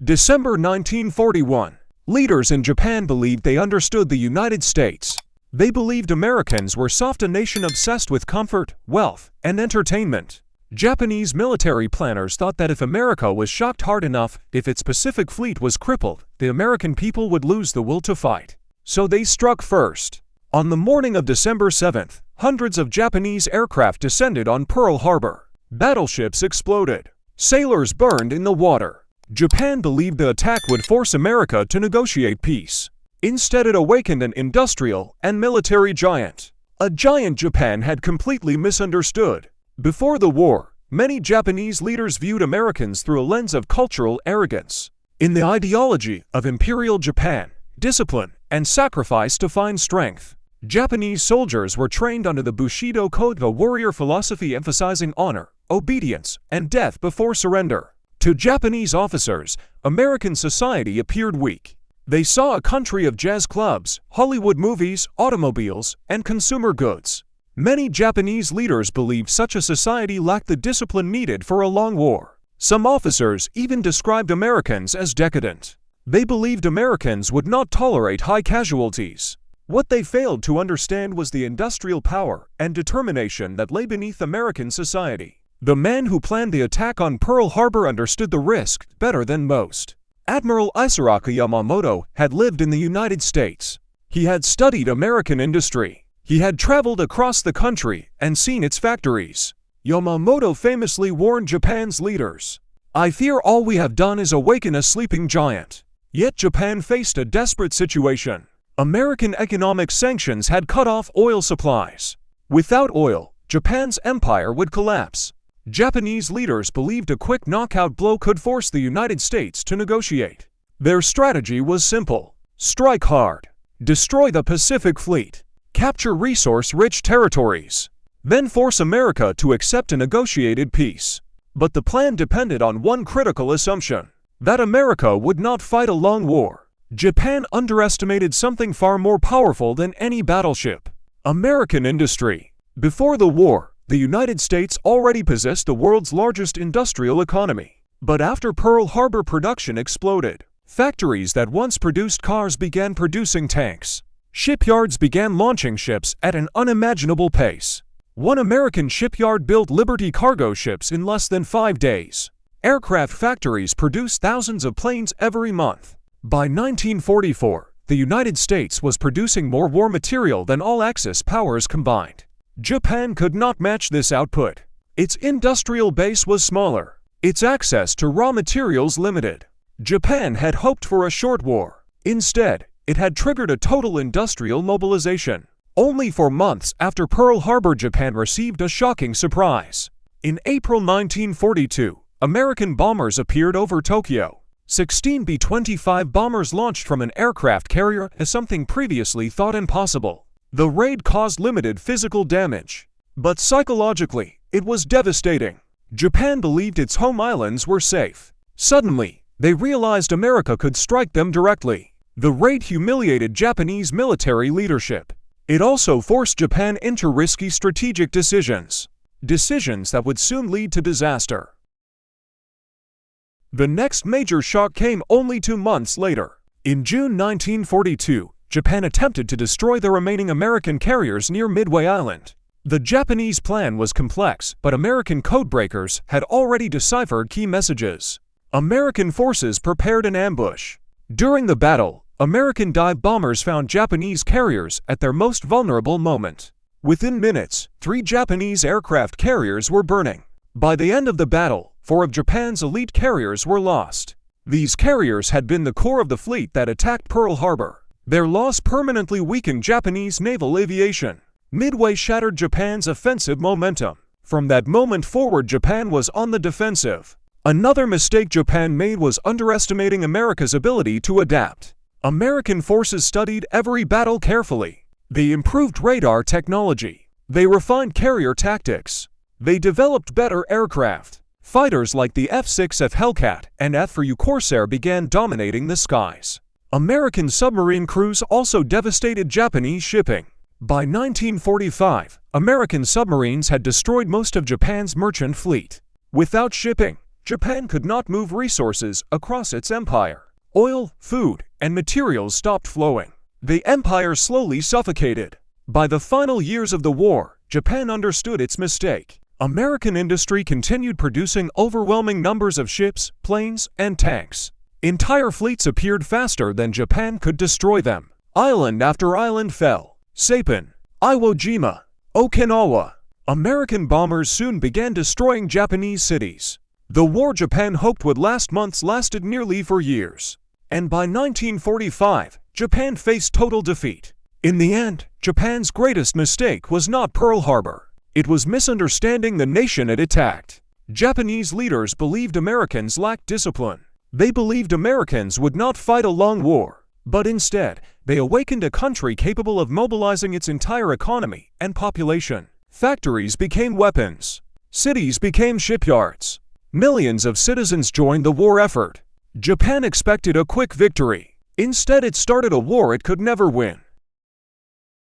December 1941. Leaders in Japan believed they understood the United States. They believed Americans were soft, a nation obsessed with comfort, wealth, and entertainment. Japanese military planners thought that if America was shocked hard enough, if its Pacific Fleet was crippled, the American people would lose the will to fight. So they struck first. On the morning of December 7th, hundreds of Japanese aircraft descended on Pearl Harbor. Battleships exploded. Sailors burned in the water. Japan believed the attack would force America to negotiate peace. Instead, it awakened an industrial and military giant. A giant Japan had completely misunderstood. Before the war, many Japanese leaders viewed Americans through a lens of cultural arrogance. In the ideology of Imperial Japan, discipline and sacrifice define strength. Japanese soldiers were trained under the Bushido Code, a warrior philosophy emphasizing honor, obedience, and death before surrender. To Japanese officers, American society appeared weak. They saw a country of jazz clubs, Hollywood movies, automobiles, and consumer goods. Many Japanese leaders believed such a society lacked the discipline needed for a long war. Some officers even described Americans as decadent. They believed Americans would not tolerate high casualties. What they failed to understand was the industrial power and determination that lay beneath American society. The man who planned the attack on Pearl Harbor understood the risk better than most. Admiral Isaraka Yamamoto had lived in the United States. He had studied American industry. He had traveled across the country and seen its factories. Yamamoto famously warned Japan's leaders, "I fear all we have done is awaken a sleeping giant." Yet Japan faced a desperate situation. American economic sanctions had cut off oil supplies. Without oil, Japan's empire would collapse. Japanese leaders believed a quick knockout blow could force the United States to negotiate. Their strategy was simple: strike hard, destroy the Pacific Fleet, capture resource-rich territories, then force America to accept a negotiated peace. But the plan depended on one critical assumption: that America would not fight a long war. Japan underestimated something far more powerful than any battleship: American industry. Before the war, the United States already possessed the world's largest industrial economy. But after Pearl Harbor, production exploded. Factories that once produced cars began producing tanks. Shipyards began launching ships at an unimaginable pace. One American shipyard built Liberty cargo ships in less than 5 days. Aircraft factories produced thousands of planes every month. By 1944, the United States was producing more war material than all Axis powers combined. Japan could not match this output. Its industrial base was smaller. Its access to raw materials limited. Japan had hoped for a short war. Instead, it had triggered a total industrial mobilization. Only 4 months after Pearl Harbor, Japan received a shocking surprise. In April 1942, American bombers appeared over Tokyo. 16 B-25 bombers launched from an aircraft carrier as something previously thought impossible. The raid caused limited physical damage, but psychologically, it was devastating. Japan believed its home islands were safe. Suddenly, they realized America could strike them directly. The raid humiliated Japanese military leadership. It also forced Japan into risky strategic decisions. Decisions that would soon lead to disaster. The next major shock came only 2 months later. In June 1942, Japan attempted to destroy the remaining American carriers near Midway Island. The Japanese plan was complex, but American codebreakers had already deciphered key messages. American forces prepared an ambush. During the battle, American dive bombers found Japanese carriers at their most vulnerable moment. Within minutes, 3 Japanese aircraft carriers were burning. By the end of the battle, 4 of Japan's elite carriers were lost. These carriers had been the core of the fleet that attacked Pearl Harbor. Their loss permanently weakened Japanese naval aviation. Midway shattered Japan's offensive momentum. From that moment forward, Japan was on the defensive. Another mistake Japan made was underestimating America's ability to adapt. American forces studied every battle carefully. They improved radar technology. They refined carrier tactics. They developed better aircraft. Fighters like the F-6F Hellcat and F-4U Corsair began dominating the skies. American submarine crews also devastated Japanese shipping. By 1945, American submarines had destroyed most of Japan's merchant fleet. Without shipping, Japan could not move resources across its empire. Oil, food, and materials stopped flowing. The empire slowly suffocated. By the final years of the war, Japan understood its mistake. American industry continued producing overwhelming numbers of ships, planes, and tanks. Entire fleets appeared faster than Japan could destroy them. Island after island fell. Saipan, Iwo Jima, Okinawa. American bombers soon began destroying Japanese cities. The war Japan hoped would last months lasted nearly for years. And by 1945, Japan faced total defeat. In the end, Japan's greatest mistake was not Pearl Harbor. It was misunderstanding the nation it attacked. Japanese leaders believed Americans lacked discipline. They believed Americans would not fight a long war, but instead, they awakened a country capable of mobilizing its entire economy and population. Factories became weapons. Cities became shipyards. Millions of citizens joined the war effort. Japan expected a quick victory. Instead, it started a war it could never win.